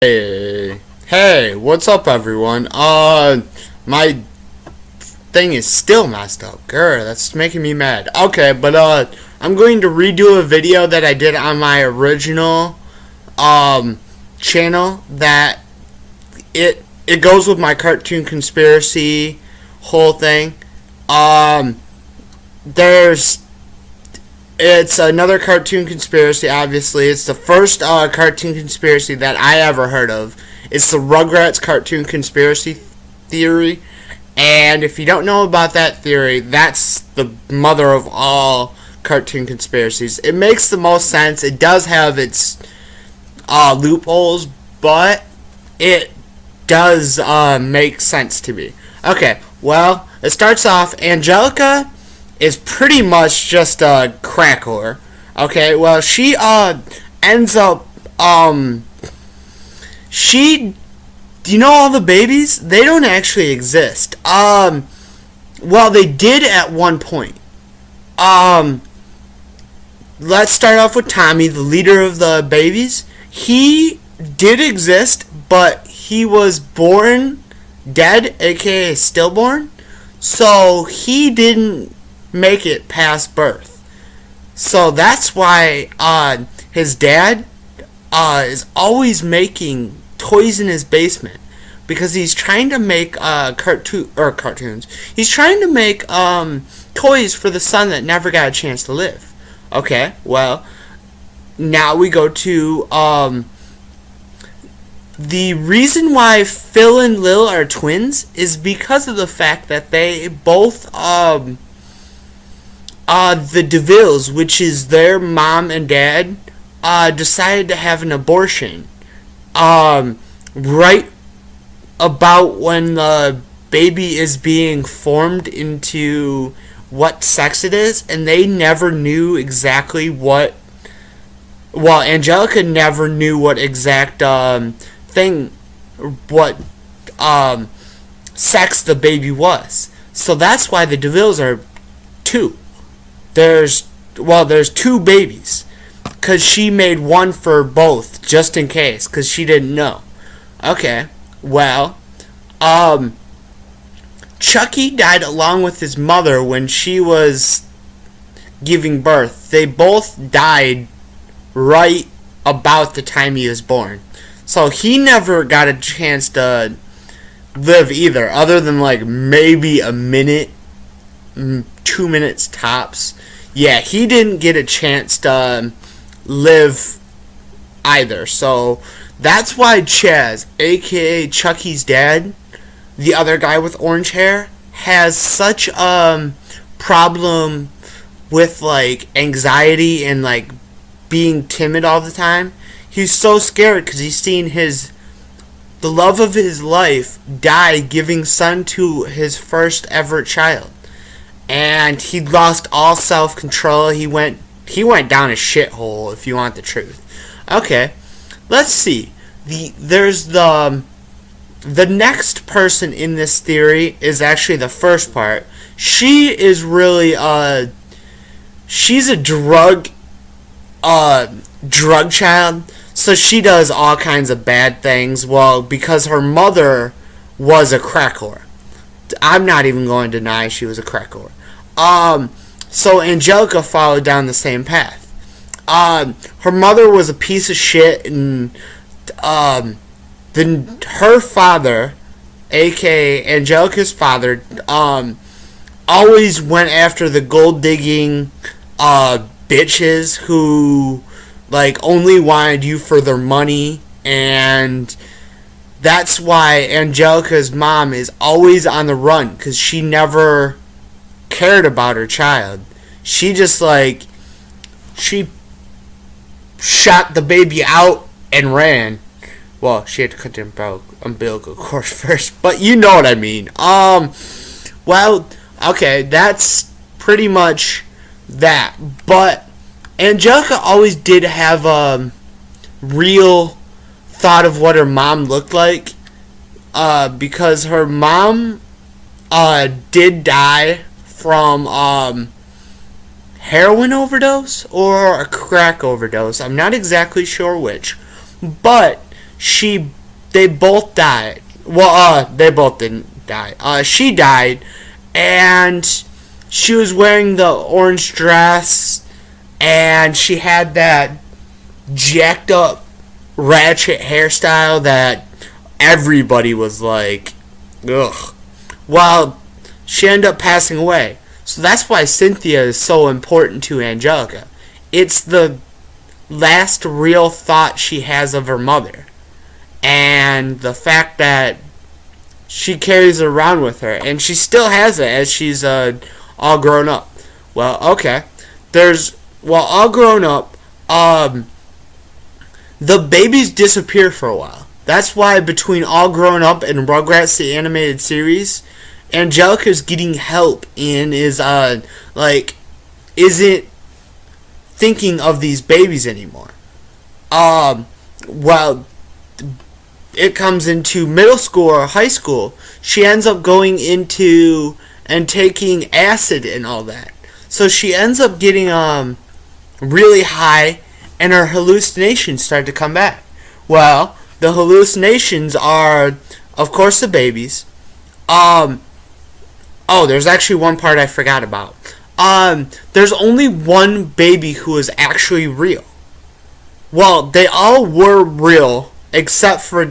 Hey, what's up everyone? My thing is still messed up. Grr, that's making me mad. Okay, but I'm going to redo a video that I did on my original channel that it goes with my cartoon conspiracy whole thing. It's another cartoon conspiracy, obviously. It's the first cartoon conspiracy that I ever heard of. It's the Rugrats Cartoon conspiracy theory. And if you don't know about that theory, that's the mother of all cartoon conspiracies. It makes the most sense. It does have its loopholes, but it does make sense to me. Okay, well, it starts off, Angelica is pretty much just a crack whore. Okay, well, she ends up you know, all the babies, they don't actually exist. Well, they did at one point. Let's start off with Tommy, the leader of the babies. He did exist, but he was born dead, aka stillborn. So he didn't make it past birth. So that's why his dad is always making toys in his basement, because he's trying to make cartoons. He's trying to make toys for the son that never got a chance to live. Okay, well, now we go to the reason why Phil and Lil are twins is because of the fact that they both the DeVilles, which is their mom and dad, decided to have an abortion right about when the baby is being formed into what sex it is, and they never knew exactly what. Well, Angelica never knew what exact sex the baby was. So that's why the DeVilles are two. There's two babies, because she made one for both, just in case, because she didn't know. Okay, well, Chucky died along with his mother when she was giving birth. They both died right about the time he was born. So he never got a chance to live either, other than like maybe a minute, 2 minutes tops. Yeah, he didn't get a chance to live either. So that's why Chaz, aka Chucky's dad, the other guy with orange hair, has such a problem with like anxiety and like being timid all the time. He's so scared because he's seen the love of his life die giving son to his first ever child. And he lost all self-control. He went down a shithole, if you want the truth. Okay, let's see. The next person in this theory is actually the first part. She is really she's a drug child. So she does all kinds of bad things. Well, because her mother was a crack whore. I'm not even going to deny she was a crack whore. So Angelica followed down the same path. Her mother was a piece of shit, and her father, aka Angelica's father, always went after the gold digging bitches who like only wanted you for their money, and that's why Angelica's mom is always on the run, because she never cared about her child. She just she shot the baby out and ran. Well, she had to cut the umbilical cord first, but you know what I mean. Well, okay, that's pretty much that. But Angelica always did have a real thought of what her mom looked like, because her mom did die from heroin overdose or a crack overdose. I'm not exactly sure which, but they both died. Well, they both didn't die. She died, and she was wearing the orange dress, and she had that jacked up ratchet hairstyle that everybody was like, ugh. Well, she ended up passing away. So that's why Cynthia is so important to Angelica. It's the last real thought she has of her mother. And the fact that she carries it around with her. And she still has it as she's all grown up. Well, okay. All grown up, the babies disappear for a while. That's why between All Grown Up and Rugrats the Animated Series, Angelica's getting help and isn't thinking of these babies anymore. Well, it comes into middle school or high school, she ends up going into and taking acid and all that. So she ends up getting really high, and her hallucinations start to come back. Well, the hallucinations are, of course, the babies. There's actually one part I forgot about. There's only one baby who is actually real. Well, they all were real, except for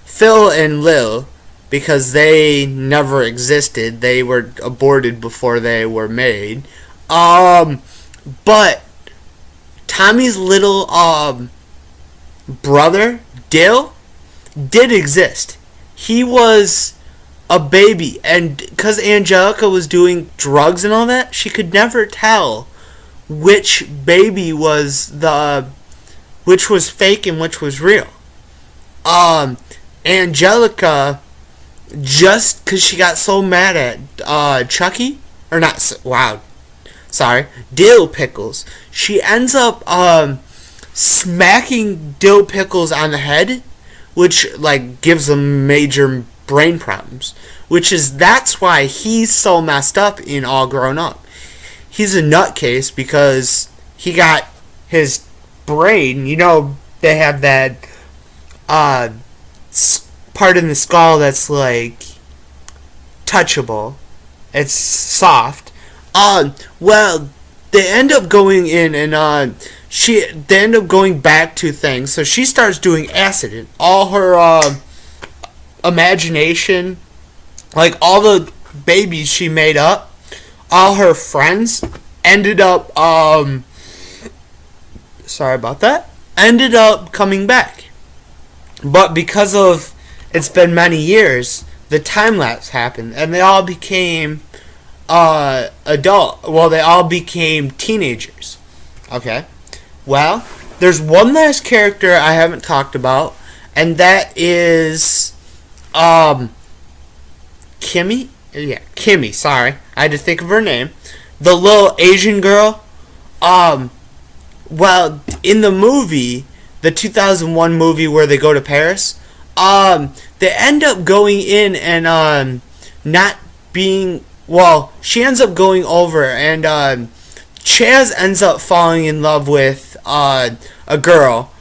Phil and Lil, because they never existed. They were aborted before they were made. But Tommy's little brother, Dale, did exist. He was a baby, and because Angelica was doing drugs and all that, she could never tell which baby was which was fake and which was real. Angelica, just because she got so mad at Chucky, or not, wow, sorry, Dill Pickles, she ends up smacking Dill Pickles on the head, which gives him major brain problems. That's why he's so messed up in All Grown Up. He's a nutcase because he got his brain. They have that part in the skull that's touchable. It's soft. Well, they end up going in and they end up going back to things. So she starts doing acid, and all her imagination, all the babies she made up, all her friends ended up sorry about that, ended up coming back. But because of it's been many years, the time lapse happened, and they all became they all became teenagers. Okay. Well, there's one last character I haven't talked about, and that is Kimmy. Yeah, Kimmy, sorry. I had to think of her name. The little Asian girl. Well, in the movie, the 2001 movie where they go to Paris, they end up going in and not being, well, she ends up going over, and Chaz ends up falling in love with a girl,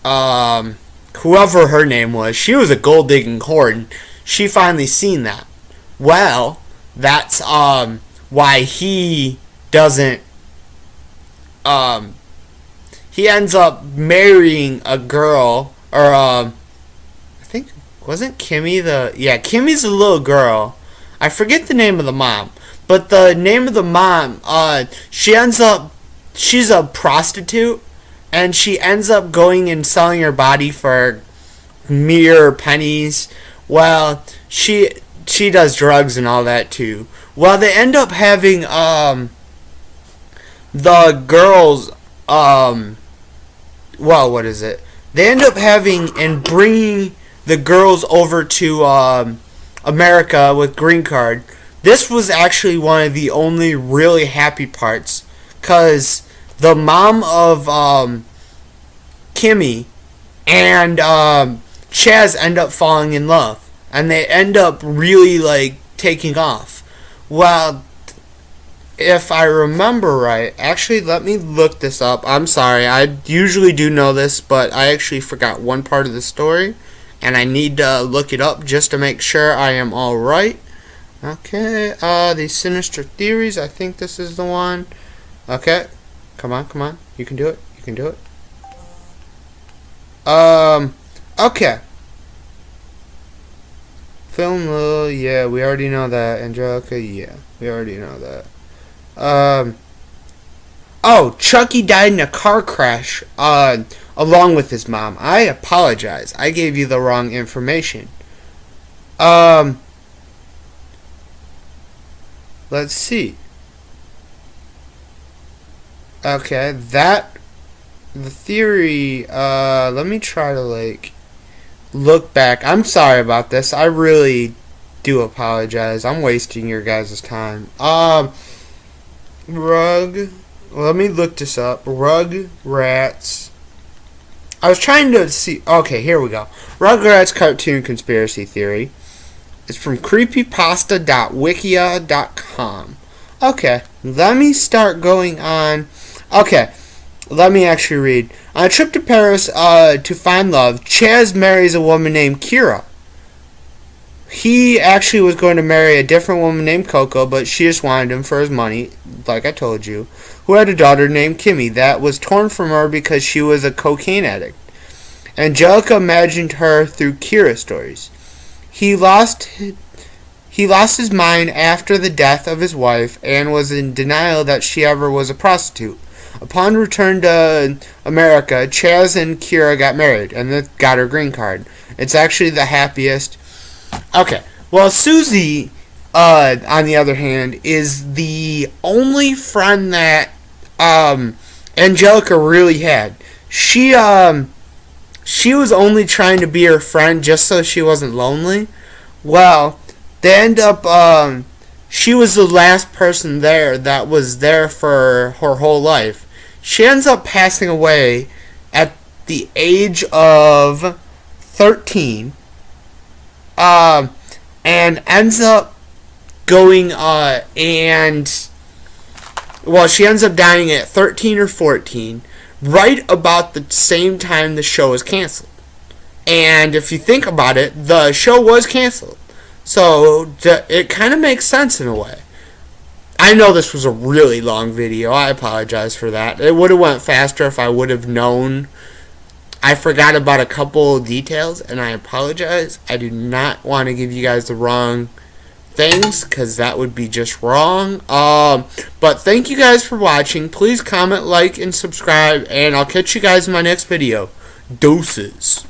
whoever her name was. She was a gold digging whore, and she finally seen that. Well, that's why he doesn't. He ends up marrying a girl, or I think, wasn't Kimmy Kimmy's a little girl. I forget the name of the mom, but the name of the mom, she's a prostitute, and she ends up going and selling her body for mere pennies. Well, she does drugs and all that too. Well, they end up having the girls, what is it? They end up having and bringing the girls over to America with green card. This was actually one of the only really happy parts, because the mom of Kimmy and Chaz end up falling in love, and they end up really taking off. Well, if I remember right, actually, let me look this up. I'm sorry, I usually do know this, but I actually forgot one part of the story, and I need to look it up just to make sure I am all right. Okay, these sinister theories, I think this is the one. Okay, come on, you can do it, okay. Film, yeah, we already know that. Angelica, yeah, we already know that. Oh, Chucky died in a car crash, along with his mom. I apologize. I gave you the wrong information. Let's see. Okay, the theory, let me try to, look back. I'm sorry about this. I really do apologize. I'm wasting your guys' time. Let me look this up. Rugrats. I was trying to see. Okay, here we go. Rugrats Cartoon Conspiracy Theory. It's from creepypasta.wikia.com. Okay, let me start going on. Okay, let me actually read. On a trip to Paris to find love, Chaz marries a woman named Kira. He actually was going to marry a different woman named Coco, but she just wanted him for his money, like I told you, who had a daughter named Kimmy that was torn from her because she was a cocaine addict. Angelica imagined her through Kira stories. He lost his mind after the death of his wife and was in denial that she ever was a prostitute. Upon return to America, Chaz and Kira got married and got her green card. It's actually the happiest. Okay, well, Susie, on the other hand, is the only friend that Angelica really had. She was only trying to be her friend just so she wasn't lonely. Well, they end up, she was the last person there that was there for her whole life. She ends up passing away at the age of 13. And ends up going, she ends up dying at 13 or 14, right about the same time the show was canceled. And if you think about it, the show was canceled. So, it kind of makes sense in a way. I know this was a really long video. I apologize for that. It would have went faster if I would have known. I forgot about a couple details, and I apologize. I do not want to give you guys the wrong things, because that would be just wrong. But thank you guys for watching. Please comment, like, and subscribe, and I'll catch you guys in my next video. Doses.